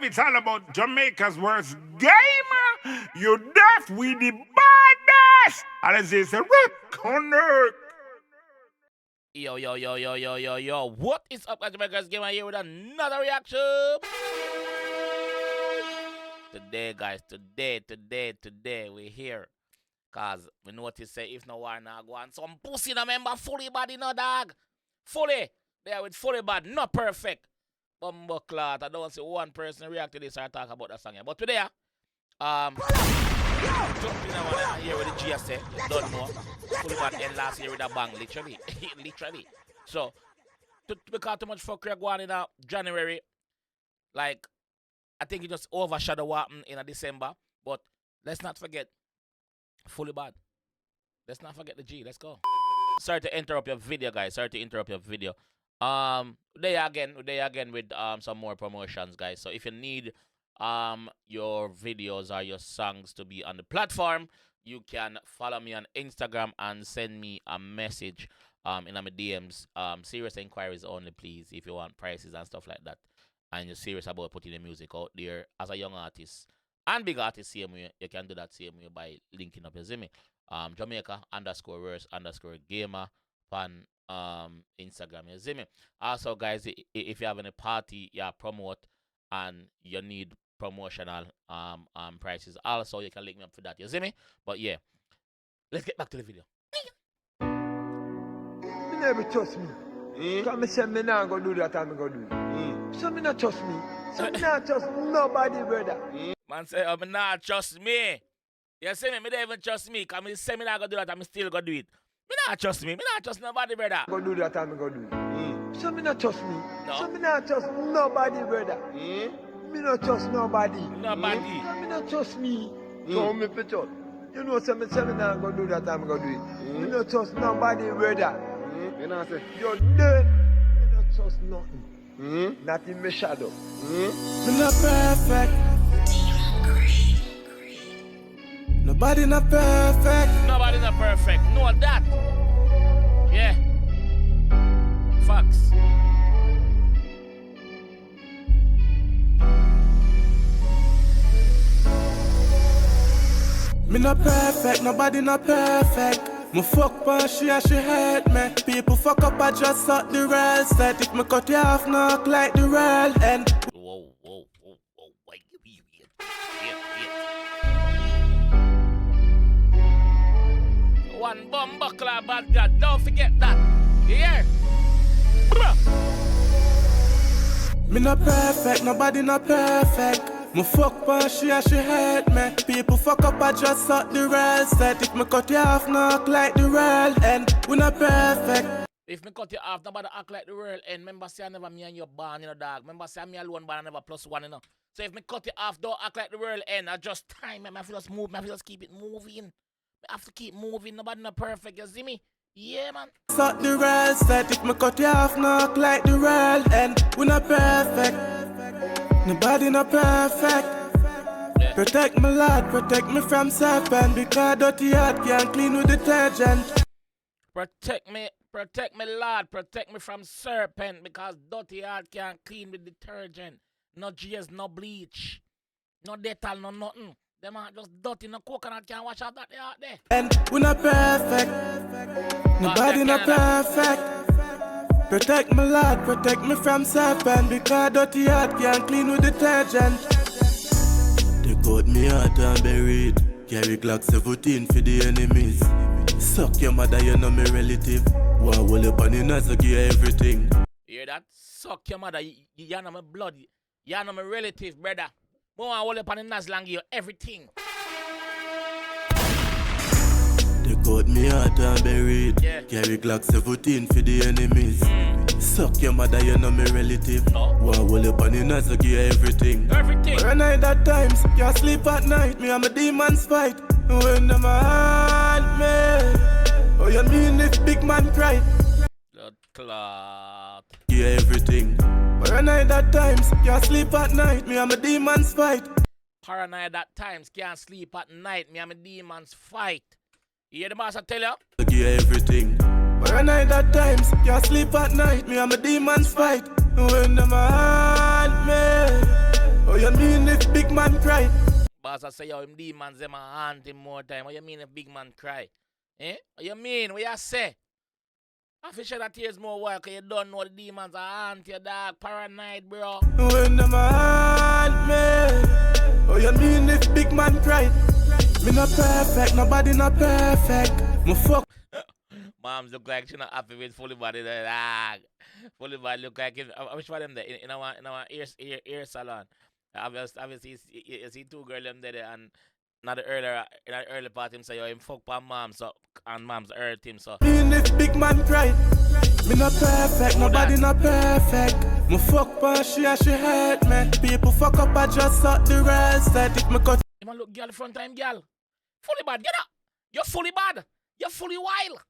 it's all about Jamaica's worst game. You deaf, we the baddest. And as they say, connect. Yo. What is up, guys? JAMAICA'S Gamer here with another reaction. Today, guys, today, we're here. Cause we notice say if no one now go on some pussy no member fully body no dog. Fully. There with fully bad, not perfect. Bumbleclot. I don't see one person react to this or talk about that song here. But today, jumping on here with the GSA, you don't know. Fully bad end last year with a bang, literally. Literally. So, because too much fuck going in January, like, I think it just overshadowed what happened in December. But let's not forget, fully bad. Let's not forget the G. Let's go. Sorry to interrupt your video, guys. There again with some more promotions, guys. So if you need your videos or your songs to be on the platform, you can follow me on Instagram and send me a message in my DMs. Serious inquiries only, please, if you want prices and stuff like that, and you're serious about putting the music out there as a young artist and big artist, same way, you can do that same way by linking up. You see me? Jamaica_verse_gamer on Instagram. You see me? Also, guys, if you have any party you promote and you need promotional prices, also you can link me up for that. You see me? But yeah, let's get back to the video. You never trust me. Because me say me not go do that and me go do it. So me not trust me. So me not trust nobody, brother. Man say, oh, me not trust me. You see me? Me don't even trust me. Because me say me not go do that and me still go do it. Me not trust me. Me not trust nobody, brother. Go do that and me go do it. So me not trust me. No. So me not trust nobody, brother. Me not trust nobody. Nobody. So me not trust me. So me fit trust. You know, so me say me not go do that and me go do it. Me not trust nobody, brother. You know what I'm saying? You're dead. Me not trust nothing. Not in my shadow. Me not perfect. Nobody not perfect. Nobody not perfect. Know that. Yeah. Facts. Me not perfect. Nobody not perfect. Me fuck pan she and she hate me. People fuck up, I just suck the rail. Said if me cut you off, knock like the rail. And Whoa. Wait. One bumbleclot bad God. Don't forget that. Yeah. me not perfect. Nobody not perfect. Me fuck pan she and she hate me. People fuck up, I just suck the rail. Said if me cut you off, knock like the rail. And we not perfect. If me cut you off, nobody act like the world end. Remember say I never me and you born, you know, dog. Remember say me alone born, I never +1, you know. So if me cut you off, don't act like the world end. I just time, man. I feel just move, I feel just keep it moving. I have to keep moving. Nobody not perfect, you see me? Yeah, man. Suck the rail. Said if me cut you off, knock like the rail. And we not perfect. Nobody not perfect. Yeah. Protect my lad, protect me from serpent. Because dirty heart can't clean with detergent. Protect me, Lord. Protect me from serpent because dirty heart can't clean with detergent. No GS, no bleach, no Dettol, no nothing. Them are just dirty, no coconut can't wash out that out there. And we not perfect. Nobody not perfect. Protect my lad, protect me from serpent. Because dirty heart can't clean with detergent. They cut me out and buried. Carry Glock 17 for the enemies. Suck your mother, you know me relative. Wow, well up on the nuts, I give you everything. You hear that? Suck your mother, you know my blood. You know my relative, brother. More I hold up on the nuts, give you everything. They cut me out and buried. Yeah. Carry Glock 17 for the enemies. Suck your mother, you know me relative. No. Wow, well up on the nuts, I give you everything. Everything. When I at times, can't sleep at night. Me and my demons fight. When them hurt me. Oh, you mean if big man cry? Blood clot. Yeah, everything. Paranoid at times, can't sleep at night. Me and my demons fight. Paranoid at times, can't sleep at night. Me and my demons fight. You hear the master tell you? Yeah, everything. Paranoid at times, can't sleep at night. Me and my demons fight. When them hurt me. Oh, you mean pass and say, yo, him demons them a haunt him more time. What you mean if big man cry? Eh? What you mean? What you say? I fish that tears more while because you don't know the demons are haunt your dog. Paranoid, bro. When them a haunt me. Oh, you mean if big man cry? Me not perfect, nobody not perfect. Me fuck. Moms look like she not happy with fully body. Dog. Fully body look like it. I wish for them there in our ear salon. Obviously, you see two girls them there and not the earlier in the early part him say yo him fuck pa mom so and mom's hurt him so. In this big man cry, me not perfect, nobody not perfect. Me fuck pa she and she hurt me. People fuck up I just suck the rest. Said if me cut. You man look girl front time girl. Fully bad, get up. You're fully bad. You're fully wild.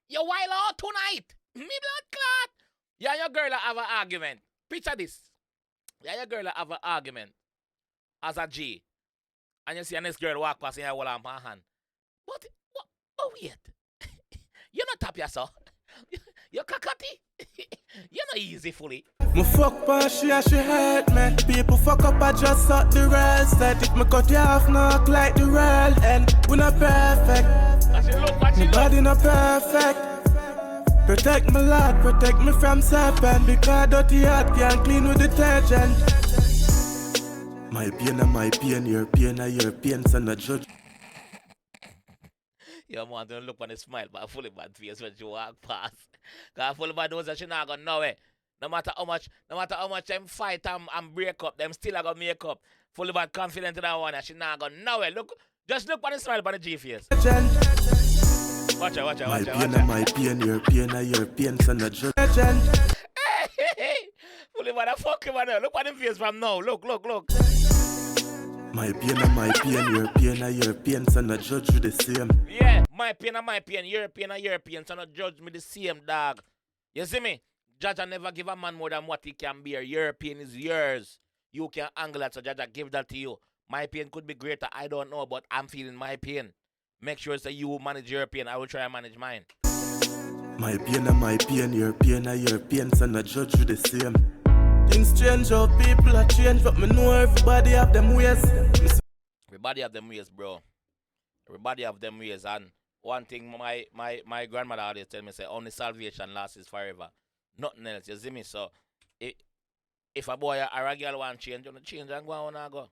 You're wild all tonight. Me blood clot. Yeah, your girl have an argument. Picture this. Yeah, your girl have an argument as a G. And you see a next girl walk past and you hold on my hand. What? Wait. You're not tap yourself. You're kakati. You're not easy fully. Me fuck pa she and she hurt me. People fuck up I just suck the rest. Said if me cut you off knock like the rail. And we not perfect. Nobody not perfect. Protect my lad, protect me from serpent. Because dirty heart can't clean with detergent. My pain and my pain, your pain and your pain, so not judge. Yo, man, don't look on the smile, but fully bad face when you walk past. Because fully bad knows that she not gonna know it. No matter how much them fight and break up, them still are gonna make up. Fully bad confident in that one, that she not gonna know it. Look, just look on the smile on the G face. Watch out. My pain and my pain, your pain and your pain, so not judge. Hey. Fully bad, I fuck him on there. Look on the face from now. Look. My pain and my pain, your pain and your pain, so not judge you the same. Yeah, my pain and my pain, your pain and your pain, so not judge me the same, dog. You see me? Jaja never give a man more than what he can bear. Your pain is yours. You can angle that, so Jaja give that to you. My pain could be greater, I don't know, but I'm feeling my pain. Make sure that you manage your pain. I will try and manage mine. My pain and my pain, your pain and your pain, so not judge you the same. Things change, how people are change, but me know everybody have them ways. Everybody have them ways, bro. Everybody have them ways. And one thing my grandmother always tell me, say, only salvation lasts forever. Nothing else, you see me? So, if a boy or a girl want change, you want to change and go on and go.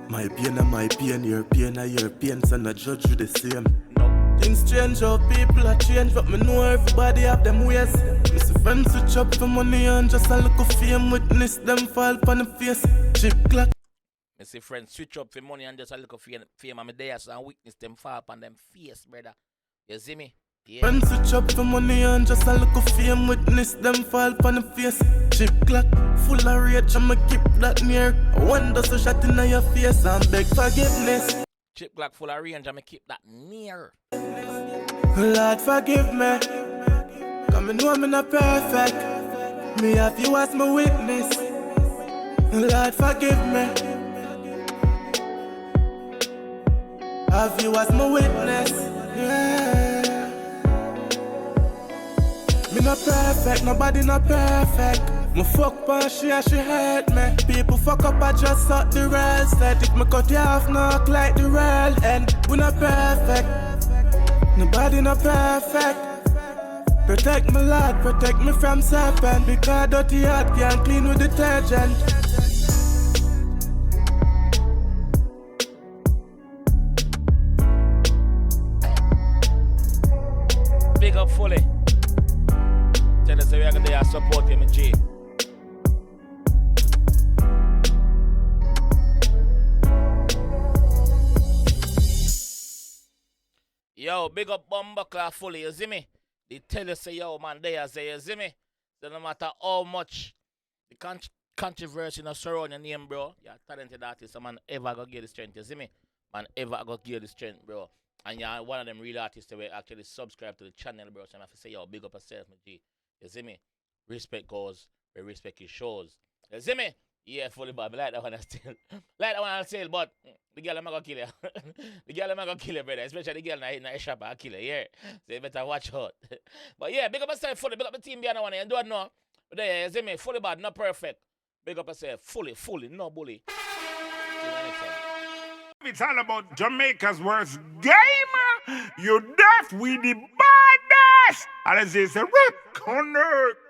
My pain and my pain, your pain and your pain, so not judge you the same. No. Things change, how people are change, but me know everybody have them ways. Me see friends switch up for money and just a look of fame. Witness them fall upon the face. Chip clock. Me see friends switch up for money and just a look of fame and me there so and witness them fall upon them face, brother. You see me? Yeah. Friends switch up for money and just a look of fame. Witness them fall upon the face. Chip clock, full of rage, I'ma keep that near. One does a shot in your face and beg forgiveness. Chip Glock full of range, I'ma keep that near. Lord forgive me, come and know me not perfect. Me have you as my witness. Lord forgive me, have you as my witness. Yeah. Me not perfect, nobody not perfect. Me fuck pa she and she hurt me. People fuck up I just suck the rest. Said if me cut you off knock like the rail. And we not perfect, nobody not perfect. Protect my lad, protect me from serpent. Because dirty heart can't clean with detergent. Big up fully. Tell us we are gonna support him in G. Yo, big up Bumbuckler fully, you see me? They tell you say, yo man, they say, you see me? So no matter how much the controversy in surround your name, bro, you're a talented artist, so man ever gonna get the strength, you see me? Man ever gonna get the strength, bro. And you're one of them real artists that will actually subscribe to the channel, bro. So I have to say, yo, big up yourself, my G. You see me? Respect goes where respect is shows. You see me? Yeah, fully bad. Like that one still. Like that one still, but the girl I'm gonna kill you. The girl I'm gonna kill you, brother. Especially the girl in the shop, I'll kill you, yeah. So you better watch out. But yeah, big up yourself fully, big up the team behind the one. You don't know. But there, you see me? Fully bad, not perfect. Big up yourself, fully, no bully. It's all about Jamaica's worst game. You deaf, we the baddest. And it's a rip connect.